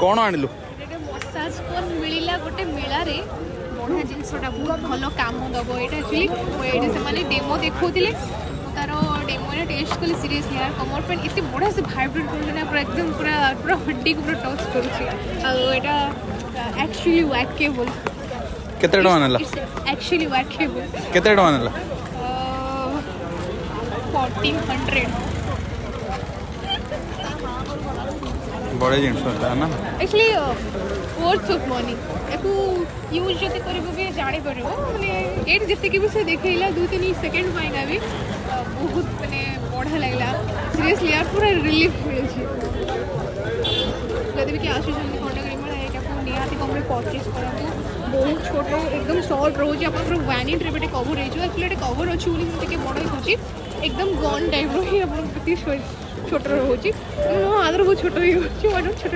कौन आणलु massage phone मिलला गोटे मेलारे बढ़िया जिनसटा बहुत भल काम दब ये एक्चुअली से डेमो देखुले तार डेमो टेस्ट कली सीरीयसली यार कमर पेन इतने बढ़िया से वाइब्रेट कर पूरा एकदम पूरा पूरा हड्डी को पूरा टच करुँचा एक्चुअली वर्केबल केते टका नेला एक्चुअली वर्केबल केते टका नेला 1400 बड़े जिनस ना एक्चुअली वर्थ ऑफ मनी याकू यूज जब कर जापर मैंने ये जितकी भी से देखला 2-3 सेकेंड पाइना भी बहुत मैंने बढ़िया लगला सीरियसली यार पूरा रिलीफ मिले जब भी किए आसुँच खंडगिरी मेला यहाँ निहाती कम परचेज करूँ बहुत छोट एकदम सॉफ्ट रोज आप वैनिट रे कवर एक्चुअली कवर अच्छी मुझे बड़ हो एकदम गन टाइप रही छोट रोचे आदर बहुत छोट छोट